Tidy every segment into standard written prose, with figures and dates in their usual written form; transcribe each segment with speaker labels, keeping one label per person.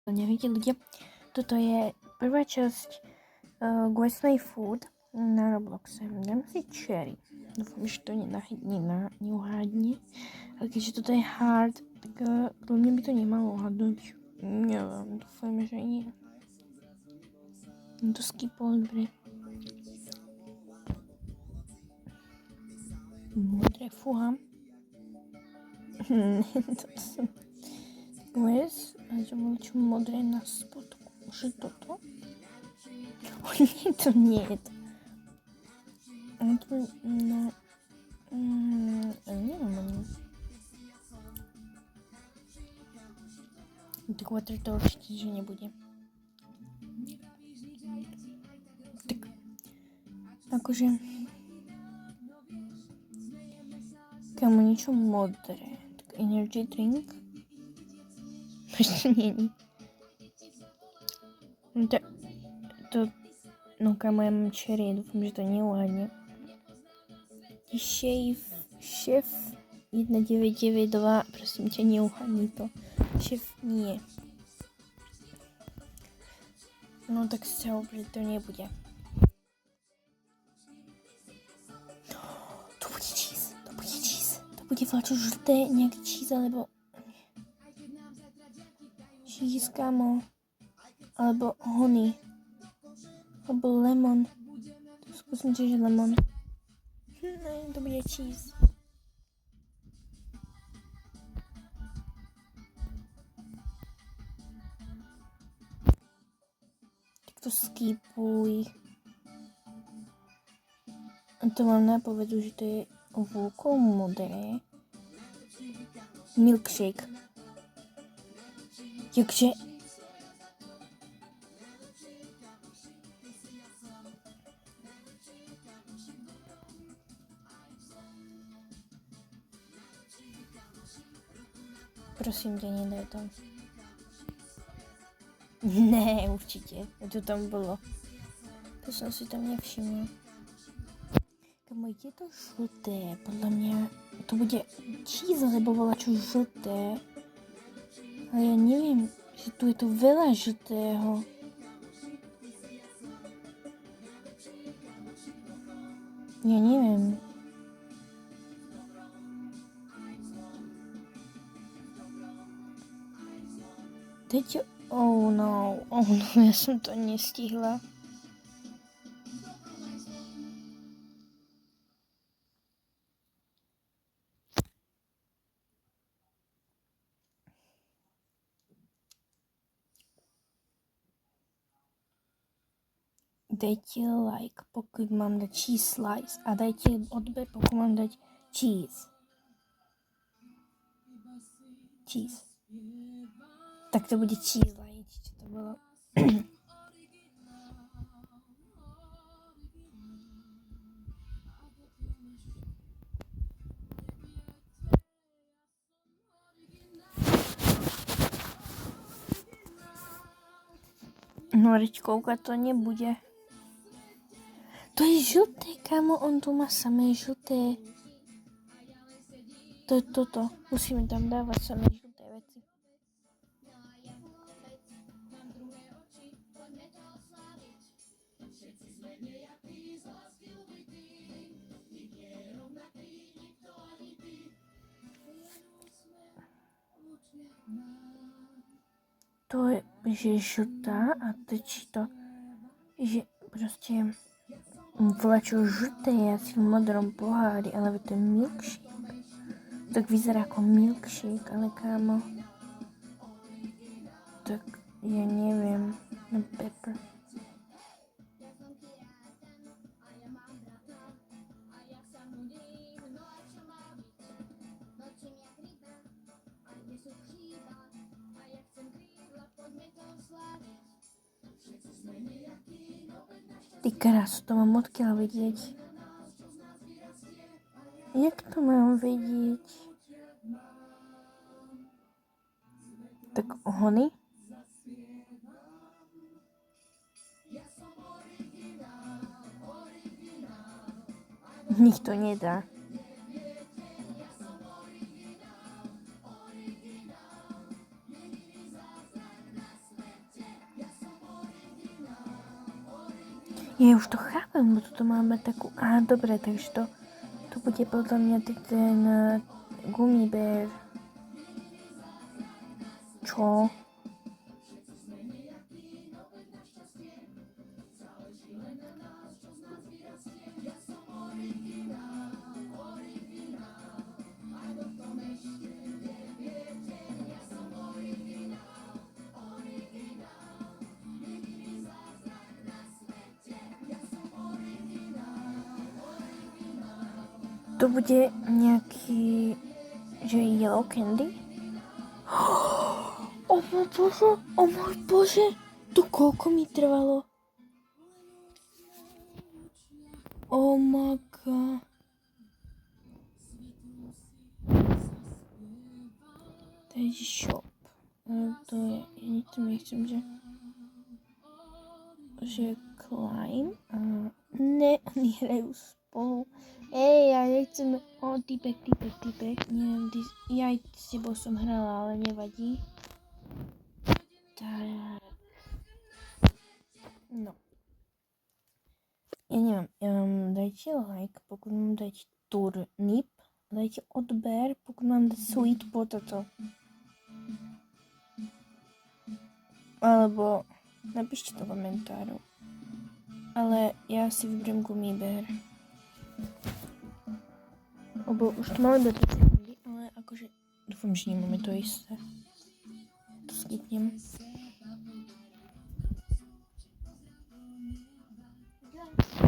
Speaker 1: Nevideli ľudia, toto je prvá časť Questplay Food na Robloxe. Dám si cherry. Dúfam, že to neuhádne. Ale keďže toto je hard, tak podľa mňa by to nemalo uhádnuť. Neviem, dúfam, že nie. To skipol, dobre. Modré, fúha. To som... Quest, a že bolo čo modré na spodku. Už je toto? Nie, to nie je to. A to, no... neviem ani. Tak water to určite, že nebude. Tak, akože... Kamo niečo modré. Tak energy drink. Ešte nie. No kamo, ja mám cherry, dúfam, že to neuhádne. Šéf 1992, prosím ťa, neuhádni to. Šéf, nie. No tak sa že to nebude. To bude cheese. To bude flačo žlté, nejaký cheese, alebo... Cheese, kamo. Alebo honey. Alebo lemon. Skúsim tiež lemon. Ne, to bude cheese. Tak to skipuj. A to mám nápovedu, že to je vôko modré. Milkshake. Jakže... Prosím ťa, nedaj to. Ne, určite. To tam bolo. To som si tam nevšimla. Kamo, je to žlté. Podľa mňa to bude cheese, alebo bola čo žlté. Ale ja neviem, že tu je to veľa žltého. Ja neviem. Teď... Oh no, ja som to nestihla. Dajte like, pokud mám dať cheese slice a dajte odber, pokud mám dať cheese. Cheese. Tak to bude cheese like, čo to bolo. No, rečkovka to nebude. To je žlté, kamo, on tu má samé žlté. To je toto. Musíme tam dávať samé žlté veci. To je, že žltá a tečí to, že proste vlačo žlté je asi v modrom pohári, ale to je milkshake. Tak vyzerá ako milkshake, ale kámo, tak ja neviem, no pepper. Ty krásu, to mám odkiaľ vidieť. Jak to mám vidieť? Tak honey? Nikto nedá. Ja už to chápem, bo tu máme takú... Á, dobre, takže to bude podľa mňa ten gumibér. Čo? To bude nejaký, že yellow candy? O môj bože, to koľko mi trvalo? Oh my god. To je shop. To je, ja nechcem, že Klein. Ne, oni hrajú spolu. Ja nechcem, typek, neviem, ja aj s tebou som hrala, ale nevadí. Tak, no. Ja neviem, dajte like, pokud mám dať turnip, dajte odber, pokud mám dať sweet potato. Alebo napíšte do komentárov. Ale ja si vyberiem gumibér. Lebo už tu máme do 3 sekundy, ale akože dúfam, že nemáme to isté. To skipnem.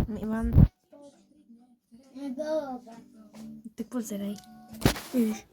Speaker 1: Milan. Tak pozeraj. Vidíš.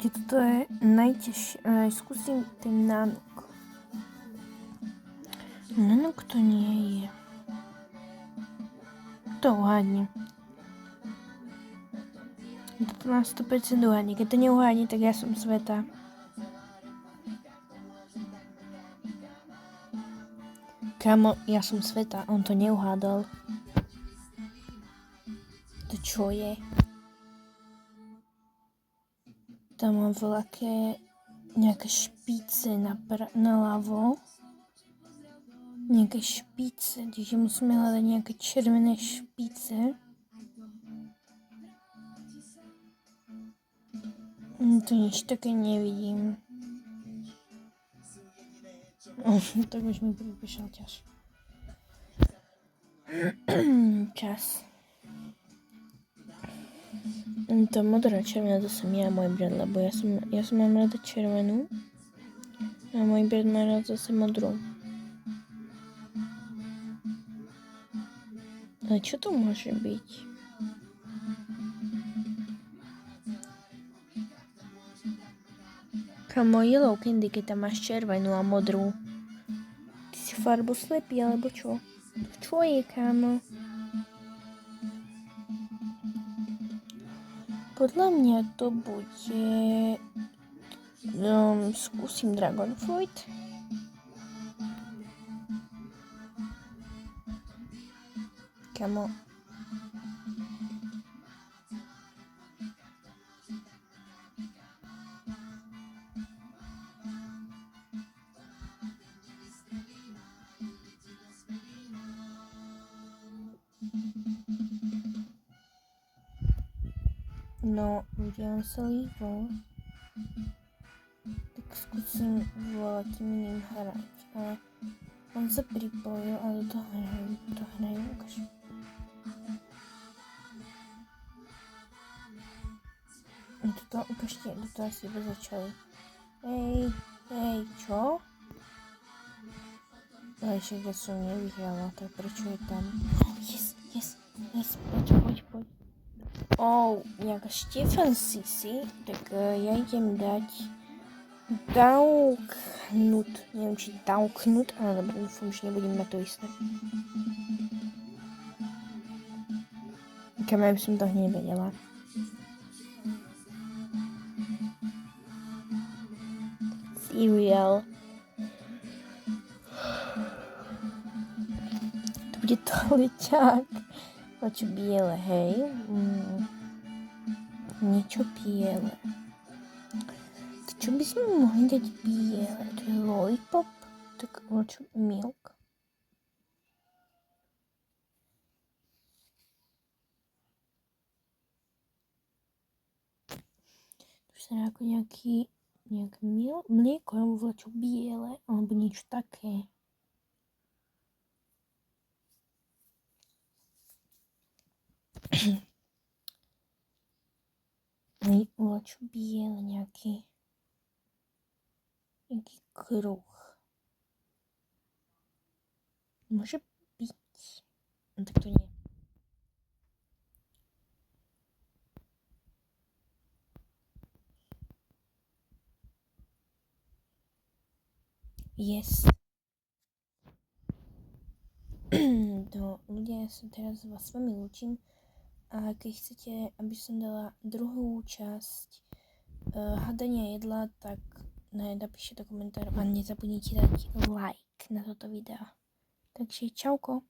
Speaker 1: Toto je najťažšie. Skúsim ten nanuk. Nanuk to nie je. To uhádni. Toto má 100% uhádni. Keď to neuhádni, tak ja som sveta. Kamo, ja som sveta. On to neuhádal. To čo je? Tam mám veľké nejaké špice naľavo. Nejaké špice, takže musíme hľadať nejaké červené špice. Tu nič také nevidím. Tak už mi pripíšal čas. To modrá červená, to som ja, môj brat, lebo ja som mám rada červenú a môj brat má rád zase modrú. Ale čo to môže byť? Kamo, yellow candy, keď tam máš červenú a modrú. Ty si farbu slepý, alebo čo? Čo je, kamo? Podľa mňa to bude... skúsim Dragon Fruit. Kamo. No, udiam sa líbo. Tak skúsim voľakým iným hrať. Ale on sa pripojil a do toho hrajú. Ukáž. Ukážte, do toho asi iba začali. Hej, čo? Ale však ja som nevyhrala, tak prečo je tam? Yes, poď. jak Štefan Sisi, tak ja idem dať Dauknut. Neviem, či Dauknut, ale dobre, dúfam, že nebudem mať to isté. Kam by som to hneď vedela. Cereal. To bude to leťák. Niečo biele, hej. Niečo biele. Čo by sme mohli dať biele? To je lollipop? Tak čo? Milk? To sa ako nejaké mlieko, alebo čo biele, alebo niečo také. Čo biele, nejaký kruh. Môže byť. No tak to nie. Yes. To ľudia, ja sa teraz vás s vami lúčim. A keď chcete, aby som dala druhú časť hádania jedla, tak napíšte do komentáru a nezabudnite dať like na toto video. Takže čauko.